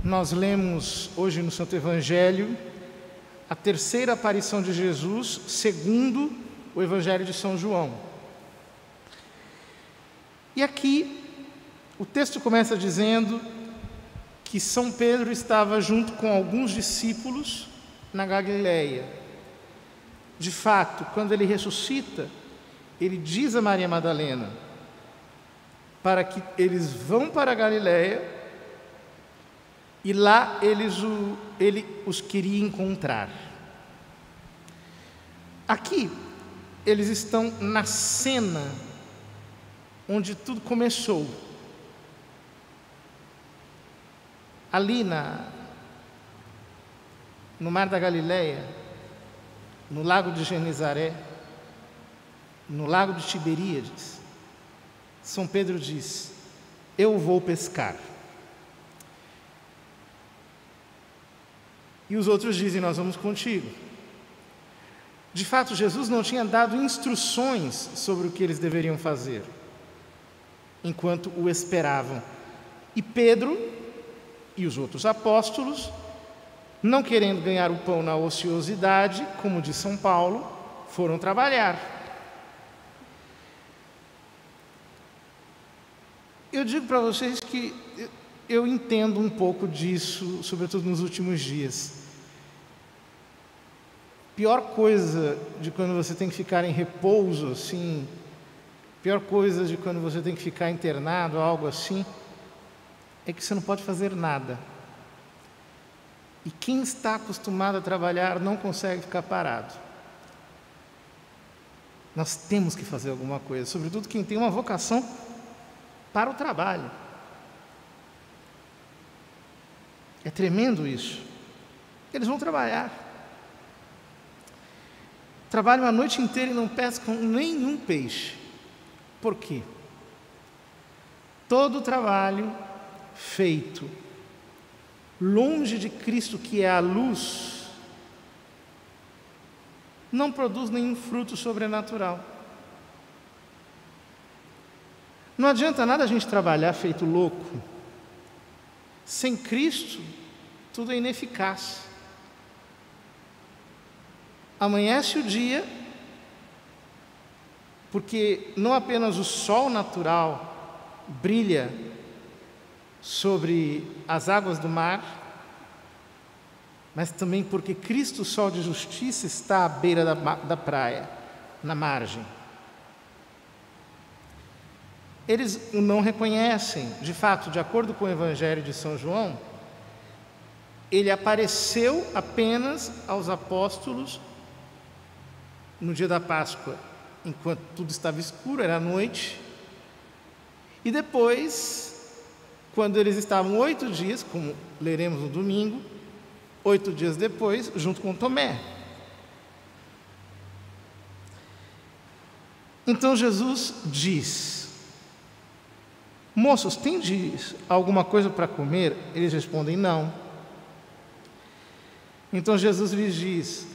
Nós lemos hoje no Santo Evangelho a terceira aparição de Jesus, segundo o Evangelho de São João. E aqui o texto começa dizendo que São Pedro estava junto com alguns discípulos na Galileia. De fato, quando ele ressuscita, ele diz a Maria Madalena para que eles vão para a Galileia e lá ele os queria encontrar. Aqui, eles estão na cena onde tudo começou. Ali no Mar da Galileia, no Lago de Genezaré, no Lago de Tiberíades, São Pedro diz: eu vou pescar. E os outros dizem: nós vamos contigo. De fato, Jesus não tinha dado instruções sobre o que eles deveriam fazer, enquanto o esperavam. E Pedro e os outros apóstolos, não querendo ganhar o pão na ociosidade, como diz São Paulo, foram trabalhar. Eu digo para vocês que eu entendo um pouco disso, sobretudo nos últimos dias. Pior coisa de quando você tem que ficar em repouso, assim, pior coisa de quando você tem que ficar internado, algo assim, é que você não pode fazer nada. E quem está acostumado a trabalhar não consegue ficar parado. Nós temos que fazer alguma coisa, sobretudo quem tem uma vocação para o trabalho. É tremendo isso. Eles vão trabalhar. Trabalham a noite inteira e não pescam nenhum peixe. Por quê? Todo trabalho feito longe de Cristo, que é a luz, não produz nenhum fruto sobrenatural. Não adianta nada a gente trabalhar feito louco. Sem Cristo, tudo é ineficaz. Amanhece o dia, porque não apenas o sol natural brilha sobre as águas do mar, mas também porque Cristo, o sol de justiça, está à beira da praia, na margem. Eles o não reconhecem. De fato, de acordo com o Evangelho de São João, ele apareceu apenas aos apóstolos no dia da Páscoa, enquanto tudo estava escuro, era noite, e depois, quando eles estavam 8 dias, como leremos no domingo, 8 dias depois, junto com Tomé. Então Jesus diz: moços, tendes alguma coisa para comer? Eles respondem: não. Então Jesus lhes diz: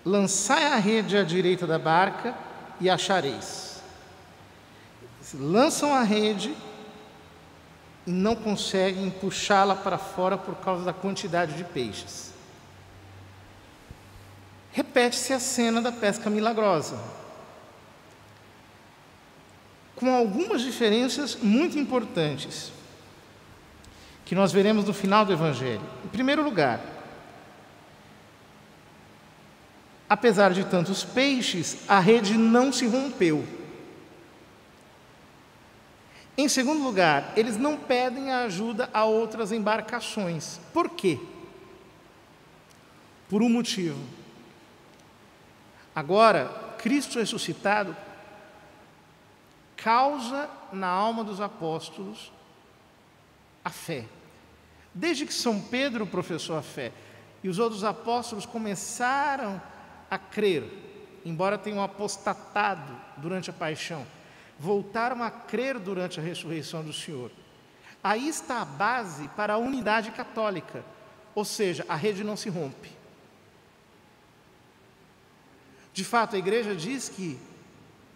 lançai a rede à direita da barca e achareis. Lançam a rede e não conseguem puxá-la para fora por causa da quantidade de peixes. Repete-se a cena da pesca milagrosa, com algumas diferenças muito importantes, que nós veremos no final do Evangelho. Em primeiro lugar, apesar de tantos peixes, a rede não se rompeu. Em segundo lugar, eles não pedem a ajuda a outras embarcações. Por quê? Por um motivo. Agora, Cristo ressuscitado causa na alma dos apóstolos a fé. Desde que São Pedro professou a fé e os outros apóstolos começaram a crer, embora tenham apostatado durante a paixão, voltaram a crer durante a ressurreição do Senhor. Aí está a base para a unidade católica, ou seja, a rede não se rompe. De fato, a Igreja diz que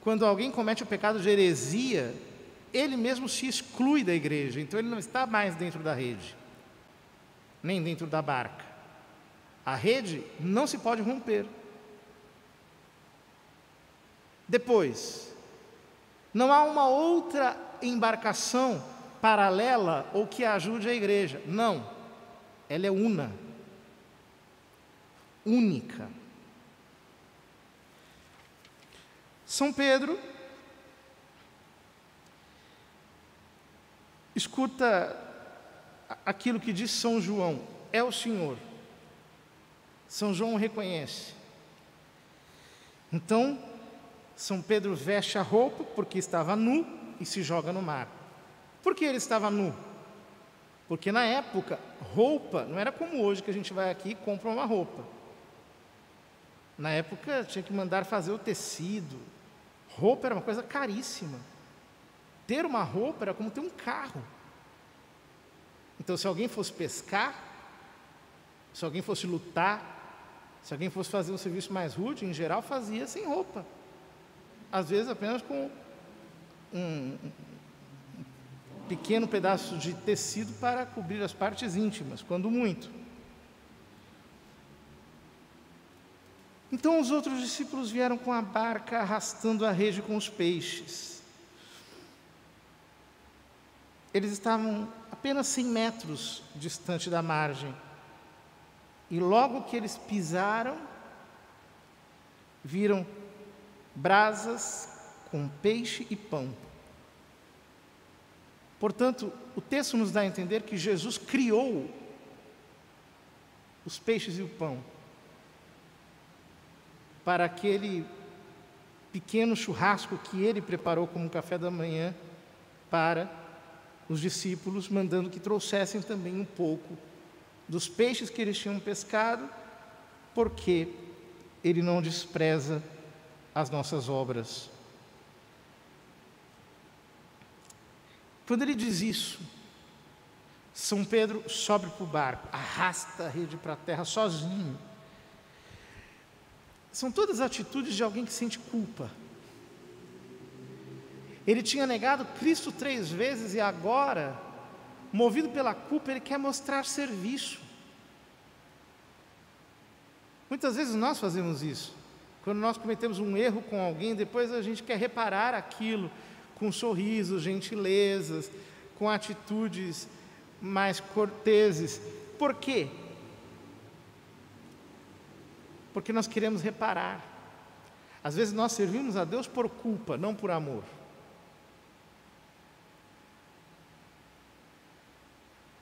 quando alguém comete o pecado de heresia, ele mesmo se exclui da Igreja, então ele não está mais dentro da rede. nem dentro da barca. A rede não se pode romper. Depois, não há uma outra embarcação paralela ou que ajude a igreja. Não, ela é única. São Pedro escuta aquilo que diz São João: é o Senhor. São João o reconhece. Então, São Pedro veste a roupa, porque estava nu, e se joga no mar. Por que ele estava nu? Porque na época, roupa não era como hoje, que a gente vai aqui e compra uma roupa. Na época, tinha que mandar fazer o tecido. Roupa era uma coisa caríssima. Ter uma roupa era como ter um carro. Então, se alguém fosse pescar, se alguém fosse lutar, se alguém fosse fazer um serviço mais rude, em geral fazia sem roupa. Às vezes apenas com um pequeno pedaço de tecido para cobrir as partes íntimas, quando muito. Então os outros discípulos vieram com a barca arrastando a rede com os peixes. Eles estavam apenas 100 metros distante da margem. E logo que eles pisaram, viram brasas com peixe e pão. Portanto, o texto nos dá a entender que Jesus criou os peixes e o pão para aquele pequeno churrasco que ele preparou como café da manhã para os discípulos, mandando que trouxessem também um pouco dos peixes que eles tinham pescado, porque ele não despreza as nossas obras. Quando ele diz isso, São Pedro sobe para o barco, arrasta a rede para a terra sozinho. São todas atitudes de alguém que sente culpa. Ele tinha negado Cristo 3 vezes e agora, movido pela culpa, ele quer mostrar serviço. Muitas vezes nós fazemos isso. Quando nós cometemos um erro com alguém, depois a gente quer reparar aquilo com sorrisos, gentilezas, com atitudes mais corteses. Por quê? Porque nós queremos reparar. Às vezes nós servimos a Deus por culpa, não por amor.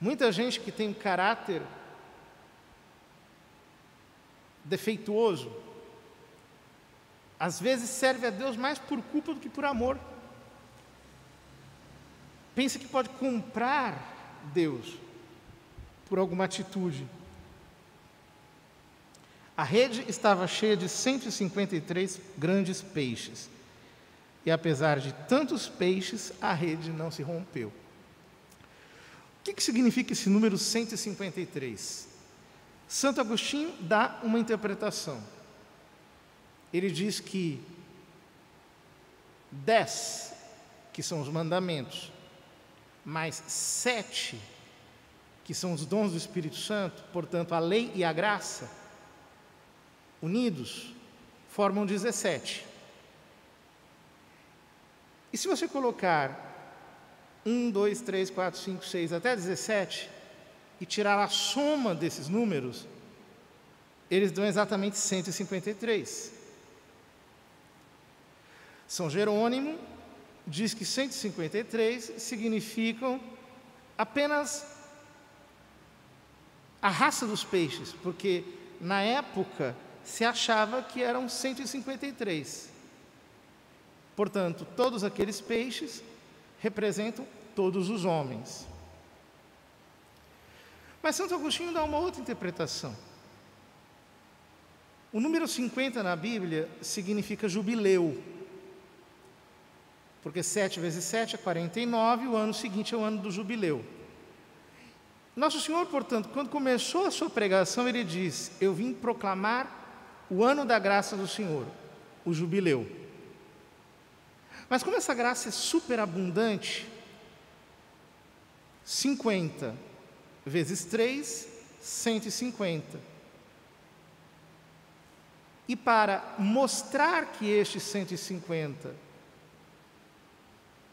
Muita gente que tem um caráter defeituoso, às vezes serve a Deus mais por culpa do que por amor. Pensa que pode comprar Deus por alguma atitude. A rede estava cheia de 153 grandes peixes. E apesar de tantos peixes, a rede não se rompeu. O que significa esse número 153? Santo Agostinho dá uma interpretação. Ele diz que 10, que são os mandamentos, mais 7, que são os dons do Espírito Santo, portanto a lei e a graça, unidos, formam 17. E se você colocar 1, 2, 3, 4, 5, 6 até 17 e tirar a soma desses números, eles dão exatamente 153. São Jerônimo diz que 153 significam apenas a raça dos peixes, porque na época se achava que eram 153. Portanto, todos aqueles peixes representam todos os homens. Mas Santo Agostinho dá uma outra interpretação. O número 50 na Bíblia significa jubileu, porque 7 vezes 7 é 49, e o ano seguinte é o ano do jubileu. Nosso Senhor, portanto, quando começou a sua pregação, ele diz: eu vim proclamar o ano da graça do Senhor, o jubileu. Mas como essa graça é superabundante, 50 vezes 3 150. E para mostrar que estes 150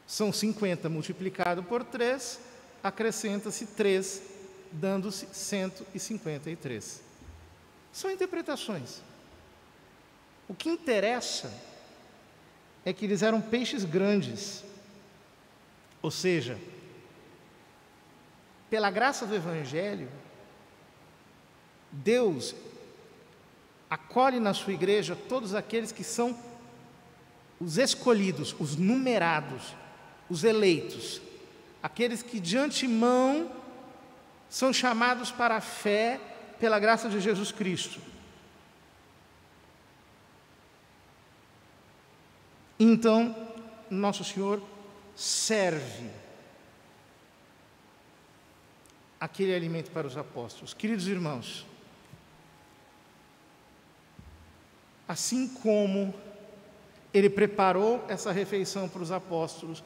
são 50 multiplicado por 3, acrescenta-se 3, dando-se 153. São interpretações. O que interessa é que eles eram peixes grandes, ou seja, pela graça do Evangelho, Deus acolhe na sua igreja todos aqueles que são os escolhidos, os numerados, os eleitos, aqueles que de antemão são chamados para a fé pela graça de Jesus Cristo. Então, nosso Senhor serve aquele alimento para os apóstolos. Queridos irmãos, assim como Ele preparou essa refeição para os apóstolos,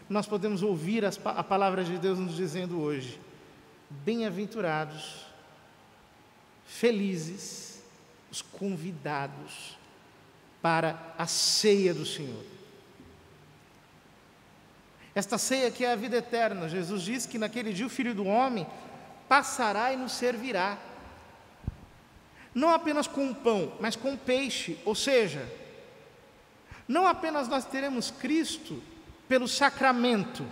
nós podemos ouvir a palavra de Deus nos dizendo hoje: bem-aventurados, felizes, os convidados para a ceia do Senhor. Esta ceia que é a vida eterna. Jesus diz que naquele dia o Filho do Homem passará e nos servirá, não apenas com pão, mas com peixe, ou seja, não apenas nós teremos Cristo pelo sacramento,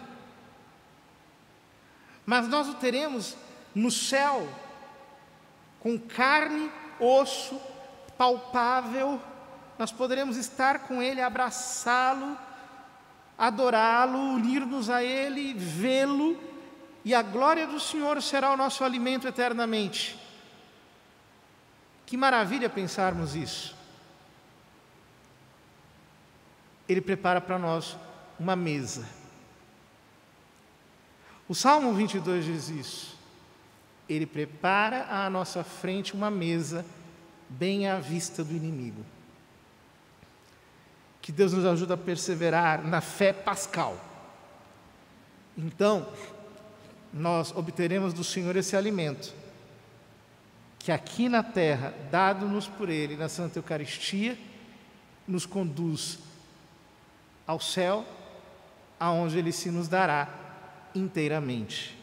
mas nós o teremos no céu, com carne, osso, palpável. Nós poderemos estar com Ele, abraçá-lo, adorá-lo, unir-nos a Ele, vê-lo, e a glória do Senhor será o nosso alimento eternamente. Que maravilha pensarmos isso. Ele prepara para nós uma mesa. O Salmo 22 diz isso. Ele prepara à nossa frente uma mesa bem à vista do inimigo. Que Deus nos ajude a perseverar na fé pascal. Então, nós obteremos do Senhor esse alimento, que aqui na terra, dado-nos por Ele na Santa Eucaristia, nos conduz ao céu, aonde Ele se nos dará inteiramente.